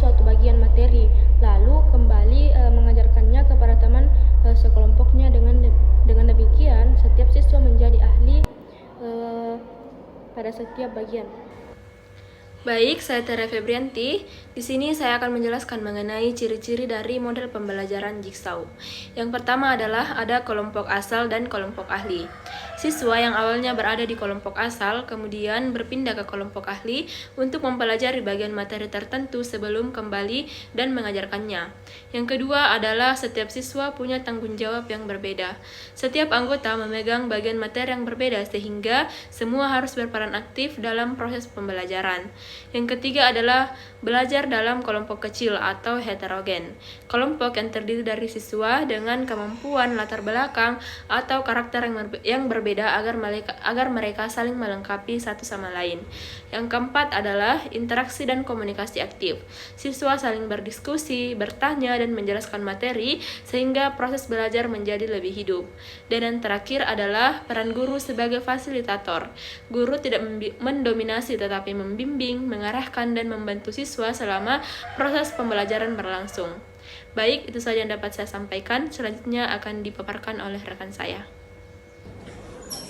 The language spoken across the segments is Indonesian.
suatu bagian materi, lalu kembali mengajarkannya kepada teman sekelompoknya. Dengan demikian, setiap siswa menjadi ahli pada setiap bagian. Baik, saya Tera Febrianti. Di sini saya akan menjelaskan mengenai ciri-ciri dari model pembelajaran Jigsaw. Yang pertama adalah ada kelompok asal dan kelompok ahli. Siswa yang awalnya berada di kelompok asal kemudian berpindah ke kelompok ahli untuk mempelajari bagian materi tertentu sebelum kembali dan mengajarkannya. Yang kedua adalah setiap siswa punya tanggung jawab yang berbeda. Setiap anggota memegang bagian materi yang berbeda sehingga semua harus berperan aktif dalam proses pembelajaran. Yang ketiga adalah belajar dalam kelompok kecil atau heterogen. Kelompok yang terdiri dari siswa dengan kemampuan, latar belakang, atau karakter yang berbeda agar mereka saling melengkapi satu sama lain. Yang keempat adalah interaksi dan komunikasi aktif. Siswa saling berdiskusi, bertanya, dan menjelaskan materi sehingga proses belajar menjadi lebih hidup. Dan yang terakhir adalah peran guru sebagai fasilitator. Guru tidak mendominasi tetapi membimbing, mengarahkan, dan membantu siswa selama proses pembelajaran berlangsung. Baik, itu saja yang dapat saya sampaikan. Selanjutnya akan dipaparkan oleh rekan saya.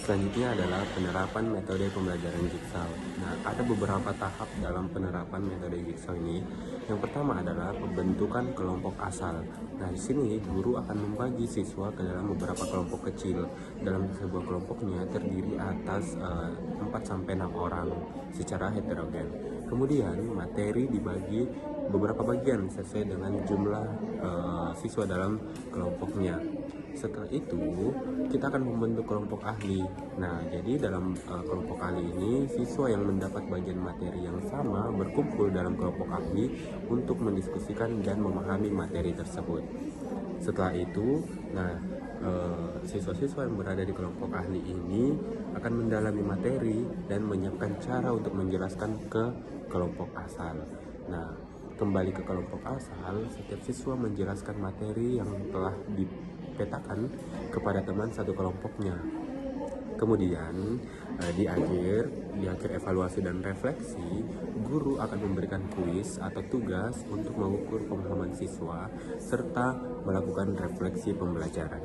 Selanjutnya adalah penerapan metode pembelajaran Jigsaw. Nah, ada beberapa tahap dalam penerapan metode Jigsaw ini. Yang pertama adalah pembentukan kelompok asal. Nah, di sini guru akan membagi siswa ke dalam beberapa kelompok kecil. Dalam sebuah kelompoknya terdiri atas 4-6 orang secara heterogen. Kemudian materi dibagi beberapa bagian sesuai dengan jumlah siswa dalam kelompoknya. Setelah itu kita akan membentuk kelompok ahli. Nah, jadi dalam kelompok ahli ini siswa yang mendapat bagian materi yang sama berkumpul dalam kelompok ahli untuk mendiskusikan dan memahami materi tersebut. Setelah itu, siswa-siswa yang berada di kelompok ahli ini akan mendalami materi dan menyiapkan cara untuk menjelaskan ke kelompok asal. Nah, kembali ke kelompok asal, setiap siswa menjelaskan materi yang telah dipetakan kepada teman satu kelompoknya. Kemudian di akhir evaluasi dan refleksi, guru akan memberikan kuis atau tugas untuk mengukur pemahaman siswa serta melakukan refleksi pembelajaran.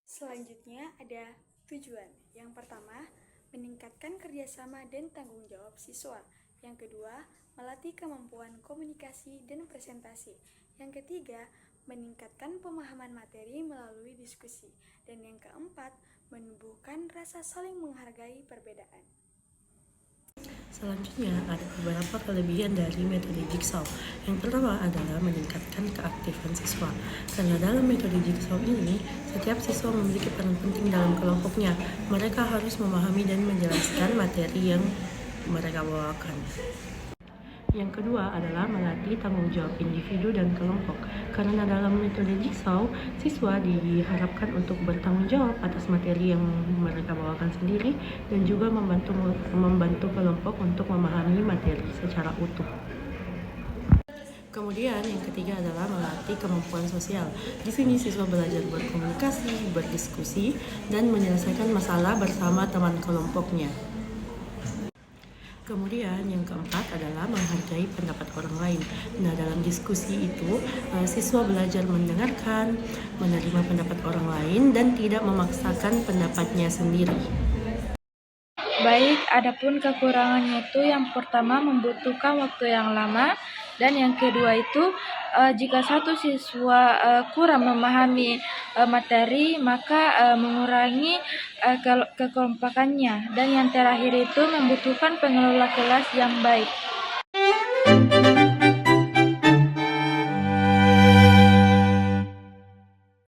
Selanjutnya ada tujuan. Yang pertama, meningkatkan kerjasama dan tanggung jawab siswa. Yang kedua, melatih kemampuan komunikasi dan presentasi. Yang ketiga, meningkatkan pemahaman materi melalui diskusi. Dan yang keempat, menumbuhkan rasa saling menghargai perbedaan. Selanjutnya ada beberapa kelebihan dari metode Jigsaw. Yang pertama adalah meningkatkan keaktifan siswa. Karena dalam metode Jigsaw ini, setiap siswa memiliki peran penting dalam kelompoknya. Mereka harus memahami dan menjelaskan materi yang mereka bawakan. Yang kedua adalah melatih tanggung jawab individu dan kelompok. Karena dalam metode Jigsaw, siswa diharapkan untuk bertanggung jawab atas materi yang mereka bawakan sendiri dan juga membantu kelompok untuk memahami materi secara utuh. Kemudian yang ketiga adalah melatih kemampuan sosial. Di sini siswa belajar berkomunikasi, berdiskusi, dan menyelesaikan masalah bersama teman kelompoknya. Kemudian yang keempat adalah menghargai pendapat orang lain. Nah, dalam diskusi itu, siswa belajar mendengarkan, menerima pendapat orang lain, dan tidak memaksakan pendapatnya sendiri. Baik, adapun kekurangannya itu yang pertama membutuhkan waktu yang lama, dan yang kedua itu jika satu siswa kurang memahami materi, maka mengurangi kekompakannya. Dan yang terakhir itu membutuhkan pengelola kelas yang baik.